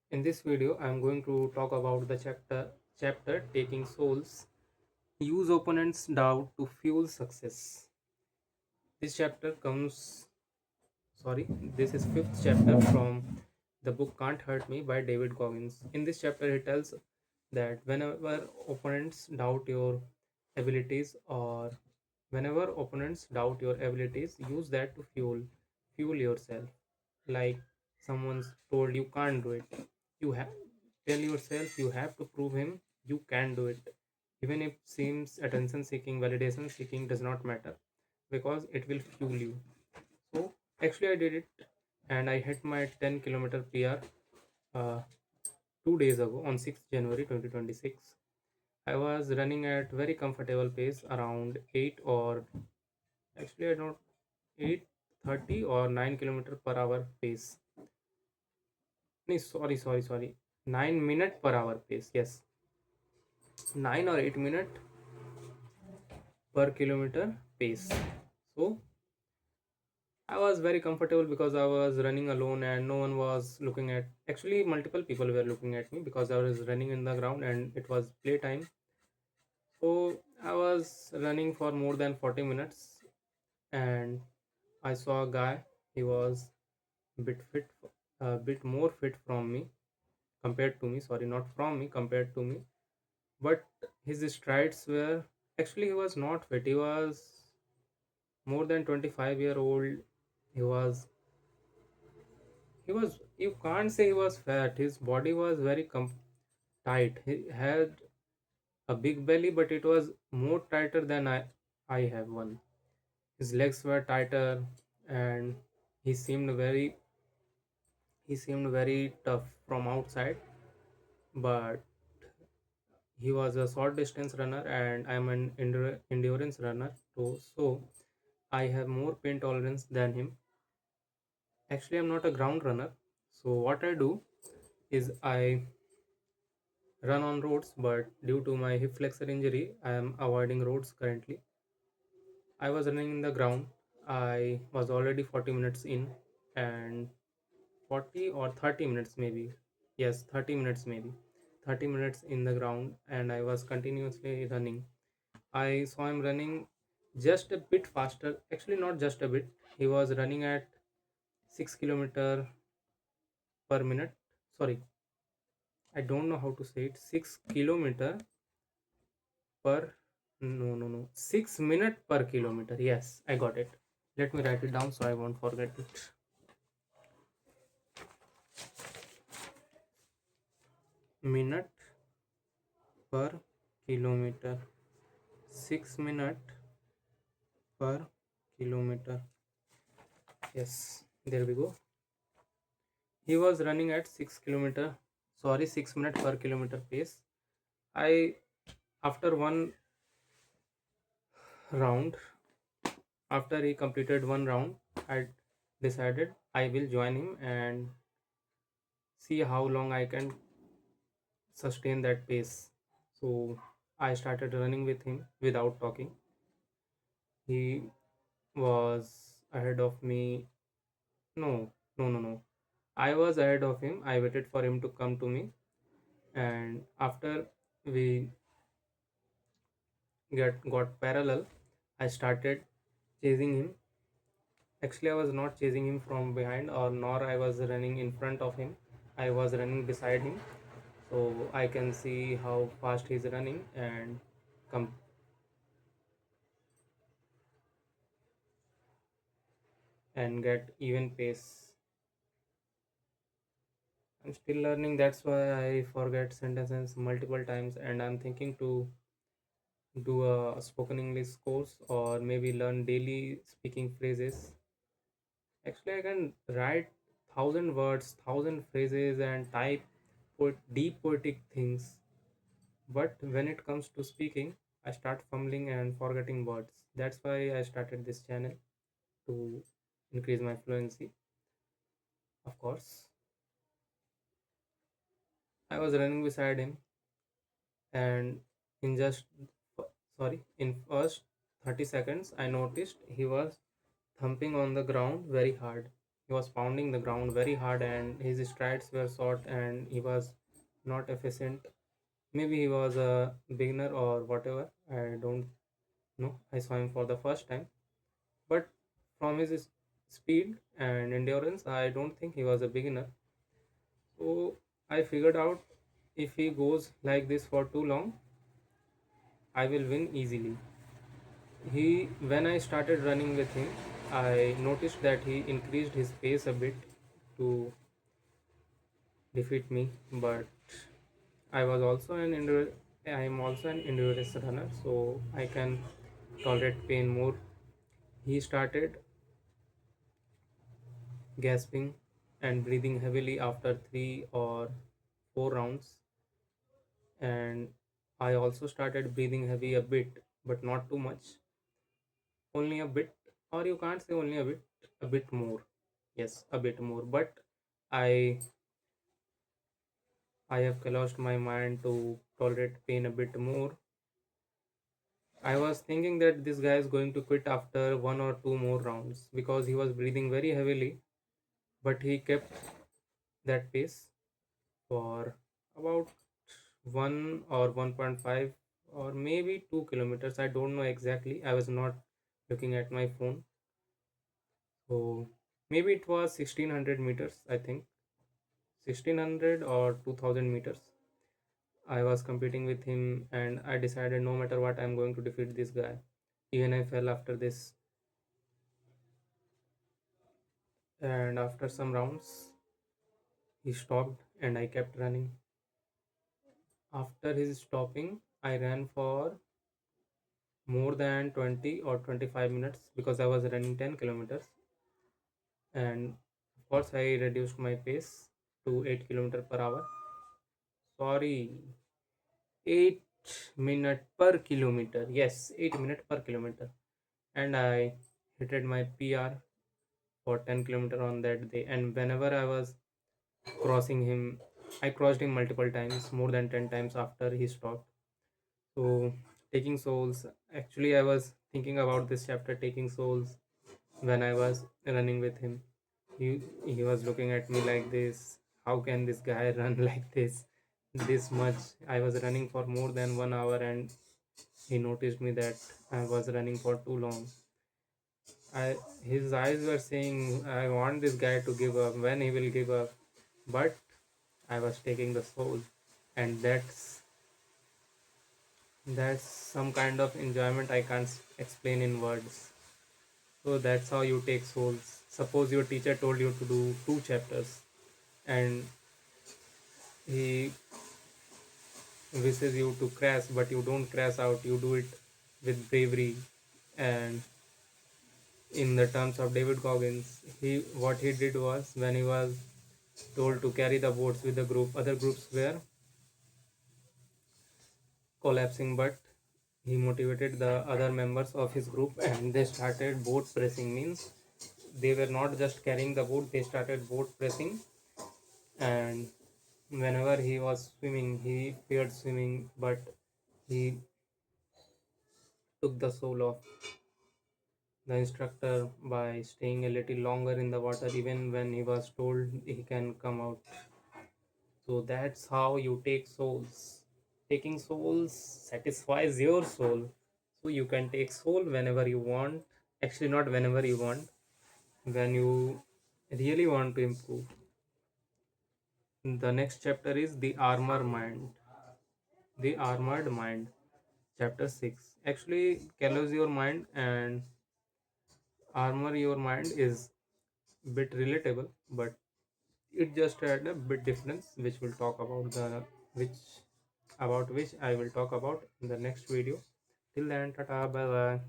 In this video, I am going to talk about the chapter Taking Souls. Use opponents' doubt to fuel success. This chapter comes sorry, this is fifth chapter from the book Can't Hurt Me by David Goggins. In this chapter, he tells that whenever opponents doubt your abilities or whenever opponents doubt your abilities, use that to fuel yourself. Like someone's told you can't do it, you have tell yourself you have to prove him you can do it. Even if seems attention seeking, validation seeking does not matter because it will fuel you. So actually, I did it, and I hit my 10 kilometer PR 2 days ago on 6th January 2026. I was running at very comfortable pace around 8 or actually I don't 8:30 or 9 kilometer per hour pace. No, sorry. 9 minute per hour pace. Yes, 9 or 8 minute per kilometer pace. So I was very comfortable because I was running alone and no one was looking at. Actually, multiple people were looking at me because I was running in the ground and it was playtime. So I was running for more than 40 minutes and I saw a guy. He was a bit fit, a bit more fit from me compared to me. Sorry, not from me, compared to me. But his strides were actually he was not fit. He was more than 25-year-old. He was you can't say he was fat. His body was very tight. He had a big belly, but it was more tighter than I have one. His legs were tighter, and he seemed very he seemed very tough from outside, but he was a short distance runner and I'm an endurance runner too, so I have more pain tolerance than him. Actually, I'm not a ground runner, so what I do is I run on roads, but due to my hip flexor injury I am avoiding roads currently. I was running in the ground. I was already 40 minutes in, and 40 or 30 minutes maybe. Yes, 30 minutes maybe. 30 minutes in the ground, and I was continuously running. I saw him running just a bit faster. Actually, not just a bit. He was running at 6 kilometer per minute. Sorry, I don't know how to say it. 6 kilometer per no 6 minute per kilometer. Yes, I got it. Let me write it down so I won't forget it. Minute per kilometer. 6 minute per kilometer. Yes, there we go. He was running at 6 minute per kilometer pace. I after one round, after he completed one round, I decided I will join him and see how long I can sustain that pace. So I started running with him without talking. He was ahead of me. No, no. I was ahead of him. I waited for him to come to me, and after we got parallel, I started chasing him. Actually, I was not chasing him from behind, or nor I was running in front of him. I was running beside him, so I can see how fast he's running and come and get even pace. I'm still learning. That's why I forget sentences multiple times, and I'm thinking to do a spoken English course or maybe learn daily speaking phrases. Actually, I can write 1,000 words, 1,000 phrases, and type deep poetic things. But when it comes to speaking, I start fumbling and forgetting words. That's why I started this channel to increase my fluency. Of course, I was running beside him, and in just in first 30 seconds, I noticed he was thumping on the ground very hard. He was pounding the ground very hard, and his strides were short, and he was not efficient. Maybe he was a beginner or whatever. I don't know. I saw him for the first time, but from his speed and endurance, I don't think he was a beginner. So I figured out if he goes like this for too long, I will win easily. When I started running with him, I noticed that he increased his pace a bit to defeat me, but I was also an I am also an endurance runner, so I can tolerate pain more. He started gasping and breathing heavily after 3 or 4 rounds, and I also started breathing heavy a bit, but not too much, only a bit, or you can't say only a bit more. Yes, a bit more, but I I have closed my mind to tolerate pain a bit more. I was thinking that this guy is going to quit after 1 or 2 more rounds because he was breathing very heavily, but he kept that pace for about 1 or 1.5 or maybe 2 kilometers. I don't know exactly. I was not looking at my phone. So maybe it was 1600 meters, I think. 1600 or 2000 meters. I was competing with him, and I decided no matter what, I'm going to defeat this guy. Even I fell after this. And after some rounds, he stopped and I kept running. After his stopping, I ran for more than 20 or 25 minutes because I was running 10 kilometers. And of course, I reduced my pace to 8 kilometer per hour. Sorry, 8 minute per kilometer. Yes, 8 minute per kilometer. And I hit my PR for 10 kilometer on that day. And whenever I was crossing him, I crossed him multiple times, more than 10 times after he stopped. So, taking souls. Actually, I was thinking about this chapter, taking souls, when I was running with him. He was looking at me like this. How can this guy run like this much? I was running for more than 1 hour, and he noticed me that I was running for too long. His eyes were saying, I want this guy to give up, when he will give up. But I was taking the soul, and that's some kind of enjoyment I can't explain in words. So that's how you take souls. Suppose your teacher told you to do 2 chapters, and he wishes you to crash, but you don't crash out, you do it with bravery. And in the terms of David Goggins, what he did was, when he was told to carry the boats with the group, other groups were collapsing, but he motivated the other members of his group and they started boat pressing. Means they were not just carrying the boat, they started boat pressing. And whenever he was swimming, he feared swimming, but he took the soul of the instructor by staying a little longer in the water, even when he was told he can come out. So that's how you take souls. Taking souls satisfies your soul. So you can take soul whenever you want. Actually, not whenever you want. When you really want to improve. The next chapter is The Armor Mind. The Armored Mind. Chapter 6. Actually, callous your mind and armor your mind is bit relatable, but it just had a bit difference, which we'll talk about which which I will talk about in the next video. Till then, tata, bye bye.